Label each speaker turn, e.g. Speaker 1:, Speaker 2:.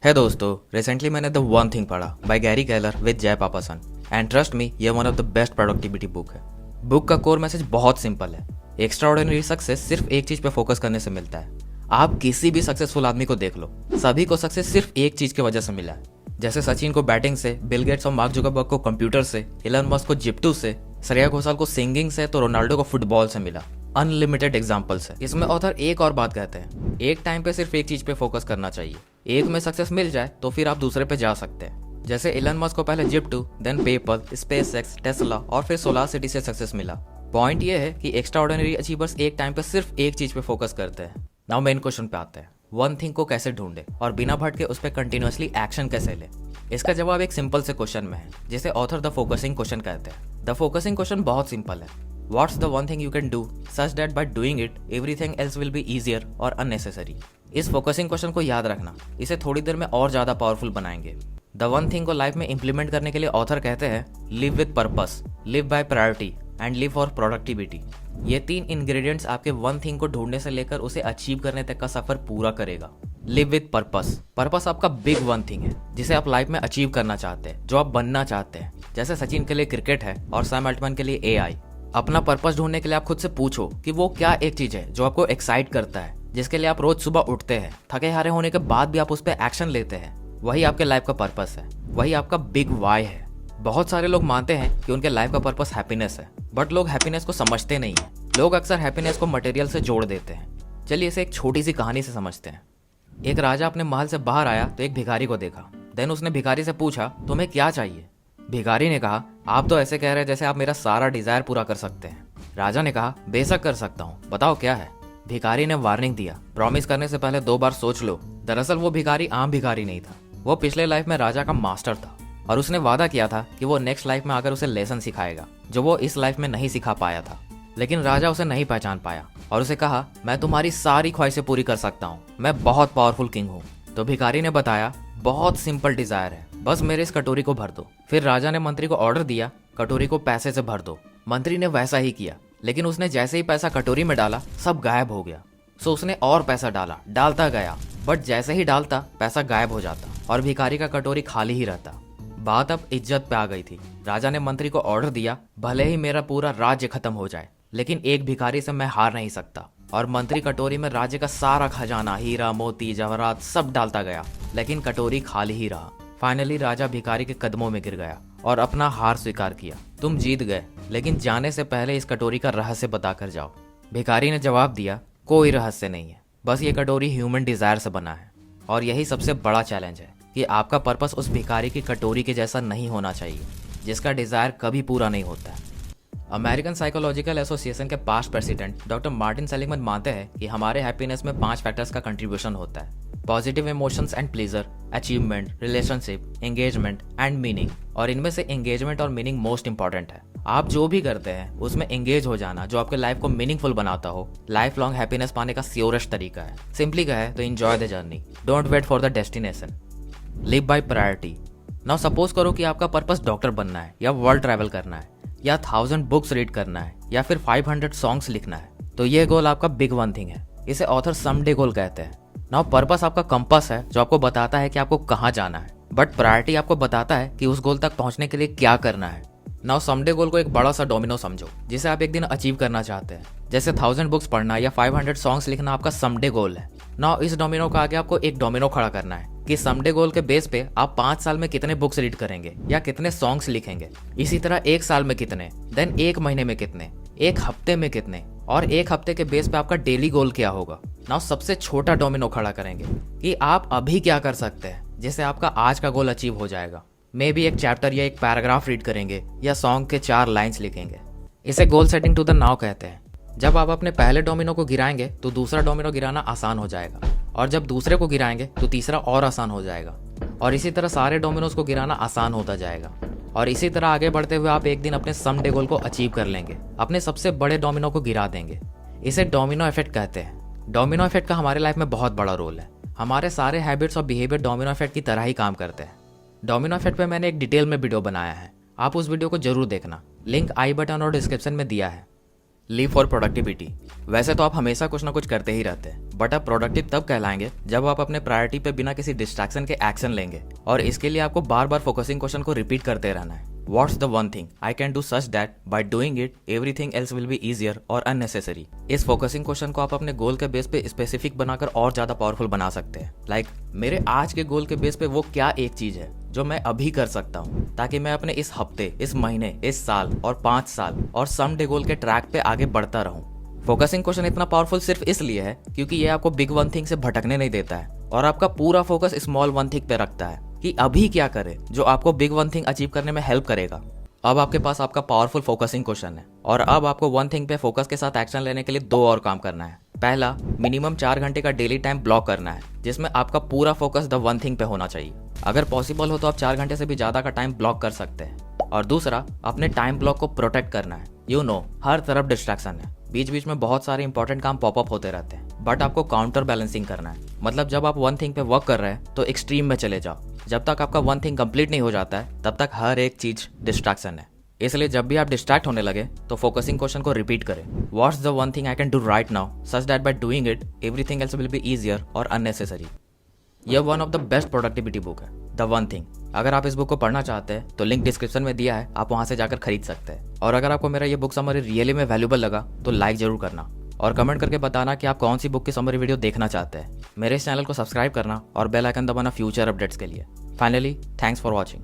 Speaker 1: है दोस्तों, रिसेंटली मैंने द वन थिंग पढ़ा बाय गैरी केलर विद जय पापासन एंड ट्रस्ट मी, ये one of the best productivity book है। बुक का कोर मैसेज बहुत सिंपल है। एक्स्ट्राऑर्डिनरी सक्सेस सिर्फ एक चीज पे फोकस करने से मिलता है। आप किसी भी सक्सेसफुल आदमी को देख लो, सभी को सक्सेस सिर्फ एक चीज की वजह से मिला है। जैसे सचिन को बैटिंग से, बिल गेट्स और मार्क जुकरबर्ग को कंप्यूटर से, इलन मस्क को जिप्टू से, श्रेया घोषाल को सिंगिंग से, तो रोनाल्डो को फुटबॉल से मिला। अनलिमिटेड एग्जाम्पल्स है। इसमें ऑथर एक और बात कहते हैं, एक टाइम पे सिर्फ एक चीज पे फोकस करना चाहिए। एक में सक्सेस मिल जाए तो फिर आप दूसरे पे जा सकते हैं। जैसे इलन मस्क को पहले जिप्टू, देन पेपल, स्पेसएक्स, टेस्ला और फिर सोलार सिटी से सक्सेस मिला। पॉइंट ये है कि एक्स्ट्राऑर्डिनरी अचीवर्स एक टाइम पे सिर्फ एक चीज पे फोकस करते हैं। नाउ मेन क्वेश्चन पे आते हैं, वन थिंग को कैसे ढूंढे और बिना भटके उस पर कंटिन्यूअसली एक्शन कैसे ले। इसका जवाब एक सिंपल से क्वेश्चन में है, जिसे ऑथर द फोकसिंग क्वेश्चन कहते हैं। द फोकसिंग क्वेश्चन बहुत सिंपल है। What's the one thing you can do such that by doing it everything else will be easier और unnecessary? इस फोकसिंग क्वेश्चन को याद रखना, इसे थोड़ी देर में और ज्यादा पावरफुल बनाएंगे। द वन थिंग को लाइफ में इंप्लीमेंट करने के लिए ऑथर कहते हैं, live with purpose, live by priority and live for productivity. ये तीन इंग्रेडिएंट्स आपके वन थिंग को ढूंढने से लेकर उसे अचीव करने तक का सफर पूरा करेगा। Live with purpose. पर्पस आपका बिग वन थिंग है, जिसे आप लाइफ में अचीव करना चाहते हैं, जो आप बनना चाहते हैं। जैसे सचिन के लिए क्रिकेट है और सैम अल्टमैन के लिए एआई। अपना पर्पस ढूंढने के लिए आप खुद से पूछो कि वो क्या एक चीज है जो आपको एक्साइट करता है, जिसके लिए आप रोज सुबह उठते हैं, थके हारे होने के बाद भी आप उस पर एक्शन लेते हैं। वही आपके लाइफ का पर्पस है, वही आपका बिग वाई है। बहुत सारे लोग मानते हैं कि उनके लाइफ का पर्पस हैप्पीनेस है, बट लोग हैप्पीनेस को समझते नहीं है। लोग अक्सर हैप्पीनेस को मटेरियल से जोड़ देते हैं। चलिए इसे एक छोटी सी कहानी से समझते हैं। एक राजा अपने महल से बाहर आया तो एक भिखारी को देखा। देन उसने भिखारी से पूछा, तुम्हें क्या चाहिए? भिखारी ने कहा, आप तो ऐसे कह रहे हैं जैसे आप मेरा सारा डिजायर पूरा कर सकते हैं। राजा ने कहा, बेशक कर सकता हूँ, बताओ क्या है। भिखारी ने वार्निंग दिया, प्रॉमिस करने से पहले 2 बार सोच लो। दरअसल वो भिखारी आम भिखारी नहीं था, वो पिछले लाइफ में राजा का मास्टर था और उसने वादा किया था कि वो नेक्स्ट लाइफ में आकर उसे लेसन सिखाएगा जो वो इस लाइफ में नहीं सिखा पाया था। लेकिन राजा उसे नहीं पहचान पाया और उसे कहा, मैं तुम्हारी सारी ख्वाहिशें पूरी कर सकता हूँ, मैं बहुत पावरफुल किंग हूँ। तो भिखारी ने बताया, बहुत सिंपल डिजायर है, बस मेरे इस कटोरी को भर दो। फिर राजा ने मंत्री को ऑर्डर दिया, कटोरी को पैसे से भर दो। मंत्री ने वैसा ही किया, लेकिन उसने जैसे ही पैसा कटोरी में डाला सब गायब हो गया। सो उसने और पैसा डालता गया, बट जैसे ही डालता पैसा गायब हो जाता और भिखारी का कटोरी खाली ही रहता। बात अब इज्जत पे आ गई थी। राजा ने मंत्री को ऑर्डर दिया, भले ही मेरा पूरा राज्य खत्म हो जाए, लेकिन एक भिखारी से मैं हार नहीं सकता। और मंत्री कटोरी में राज्य का सारा खजाना, हीरा मोती जवाहरात सब डालता गया, लेकिन कटोरी खाली ही रहा। फाइनली राजा भिखारी के कदमों में गिर गया और अपना हार स्वीकार किया। तुम जीत गए, लेकिन जाने से पहले इस कटोरी का रहस्य बताकर जाओ। भिखारी ने जवाब दिया, कोई रहस्य नहीं है, बस ये कटोरी ह्यूमन डिजायर से बना है। और यही सबसे बड़ा चैलेंज है कि आपका पर्पस उस भिखारी की कटोरी के जैसा नहीं होना चाहिए, जिसका डिजायर कभी पूरा नहीं होता है। अमेरिकन साइकोलॉजिकल एसोसिएशन के past president doctor Martin Seligman मानते हैं कि हमारे हैप्पीनेस में 5 फैक्टर्स का कंट्रीब्यूशन होता है: positive emotions and pleasure, achievement, relationship, engagement and meaning. और इनमें से एंगेजमेंट और मीनिंग मोस्ट इंपॉर्टेंट है। आप जो भी करते हैं उसमें एंगेज हो जाना, जो आपके लाइफ को मीनिंगफुल बनाता हो, लाइफ लॉन्ग हैप्पीनेस पाने का श्योरेस्ट तरीका है। सिंपली कहे तो enjoy the journey, don't wait for the destination, live by priority. Now suppose करो कि आपका पर्पस डॉक्टर बनना है, या वर्ल्ड ट्रैवल करना है, या 1000 बुक्स रीड करना है, या फिर 500 सॉन्ग्स लिखना है, तो ये गोल आपका बिग वन थिंग है। इसे ऑथर समडे गोल कहते हैं। नाउ पर्पस आपका कंपास है जो आपको बताता है कि आपको कहाँ जाना है, बट प्रायोरिटी आपको बताता है कि उस गोल तक पहुंचने के लिए क्या करना है। नाउ समडे गोल को एक बड़ा सा डोमिनो समझो, जिसे आप एक दिन अचीव करना चाहते हैं। जैसे 1000 बुक्स पढ़ना या 500 सॉन्ग्स लिखना आपका समडे गोल है। नाउ इस डोमिनो का आगे आपको एक डोमिनो खड़ा करना है कि समडे गोल के बेस पे आप 5 साल में कितने बुक्स रीड करेंगे या कितने सॉन्ग्स लिखेंगे। इसी तरह 1 साल में कितने, देन 1 महीने में कितने, 1 हफ्ते में कितने, और 1 हफ्ते के बेस पे आपका डेली गोल क्या होगा। नाउ सबसे छोटा डोमिनो खड़ा करेंगे कि आप अभी क्या कर सकते हैं जिससे आपका आज का गोल अचीव हो जाएगा। मे बी एक चैप्टर या एक पैराग्राफ रीड करेंगे या सॉन्ग के 4 लाइन्स लिखेंगे। इसे goal setting to the now कहते हैं। जब आप अपने पहले डोमिनो को गिराएंगे तो दूसरा डोमिनो गिराना आसान हो जाएगा, और जब दूसरे को गिराएंगे तो तीसरा और आसान हो जाएगा, और इसी तरह सारे डोमिनोज को गिराना आसान होता जाएगा। और इसी तरह आगे बढ़ते हुए आप एक दिन अपने समडे गोल को अचीव कर लेंगे, अपने सबसे बड़े डोमिनो को गिरा देंगे। इसे डोमिनो इफेक्ट कहते हैं। डोमिनो इफेक्ट का हमारे लाइफ में बहुत बड़ा रोल है। हमारे सारे हैबिट्स और बिहेवियर डोमिनो इफेक्ट की तरह ही काम करते हैं। डोमिनो इफेक्ट पे मैंने एक डिटेल में वीडियो बनाया है, आप उस वीडियो को जरूर देखना, लिंक आई बटन और डिस्क्रिप्शन में दिया है। Leave for productivity. वैसे तो आप हमेशा कुछ ना कुछ करते ही रहते हैं, बट आप प्रोडक्टिव तब कहलाएंगे जब आप अपने प्रायोरिटी पे बिना किसी डिस्ट्रैक्शन के एक्शन लेंगे, और इसके लिए आपको बार बार फोकसिंग क्वेश्चन को रिपीट करते रहना है। What's the one thing I can do such that by doing it everything else will be easier or unnecessary? इस फोकसिंग क्वेश्चन को आप अपने गोल के बेस पे स्पेसिफिक बनाकर और ज्यादा पावरफुल बना सकते हैं। लाइक मेरे आज के गोल के बेस पे वो क्या एक चीज है जो मैं अभी कर सकता हूँ, ताकि मैं अपने इस हफ्ते, इस महीने, इस साल और 5 साल और समडे गोल के ट्रैक पे आगे बढ़ता रहूं। फोकसिंग क्वेश्चन इतना पावरफुल सिर्फ इसलिए है क्योंकि ये आपको बिग वन थिंग से भटकने नहीं देता है और आपका पूरा फोकस स्मॉल वन थिंग पे रखता है कि अभी क्या करें जो आपको बिग वन थिंग अचीव करने में हेल्प करेगा। अब आपके पास आपका पावरफुल फोकसिंग क्वेश्चन है और अब आपको वन थिंग पे फोकस के साथ एक्शन लेने के लिए 2 और काम करना है। पहला, मिनिमम 4 घंटे का डेली टाइम ब्लॉक करना है जिसमें आपका पूरा फोकस द वन थिंग पे होना चाहिए। अगर पॉसिबल हो तो आप 4 घंटे से भी ज्यादा का टाइम ब्लॉक कर सकते हैं। और दूसरा, अपने टाइम ब्लॉक को प्रोटेक्ट करना है। हर तरफ डिस्ट्रैक्शन है, बीच बीच में बहुत सारे इंपॉर्टेंट काम पॉपअप होते रहते हैं, बट आपको काउंटर बैलेंसिंग करना है। मतलब जब आप वन थिंग पे वर्क कर रहे हैं तो एक्सट्रीम में चले जाओ। जब तक आपका वन थिंग कंप्लीट नहीं हो जाता है तब तक हर एक चीज डिस्ट्रैक्शन है। इसलिए जब भी आप डिस्ट्रैक्ट होने लगे तो फोकसिंग क्वेश्चन को रिपीट करें। What's the one thing I can do right now such that by doing it everything else will be easier और अननेसेसरी। यह one of the best productivity book है, द वन थिंग। अगर आप इस book को पढ़ना चाहते हैं तो लिंक डिस्क्रिप्शन में दिया है, आप वहां से जाकर खरीद सकते हैं। और अगर आपको मेरा ये बुक समरी रियली में वैल्यूबल लगा तो लाइक जरूर करना और कमेंट करके बताना कि आप कौन सी बुक की समरी वीडियो देखना चाहते हैं। मेरे इस चैनल को सब्सक्राइब करना और बेल आइकन दबाना फ्यूचर अपडेट्स के लिए। Finally, thanks for watching.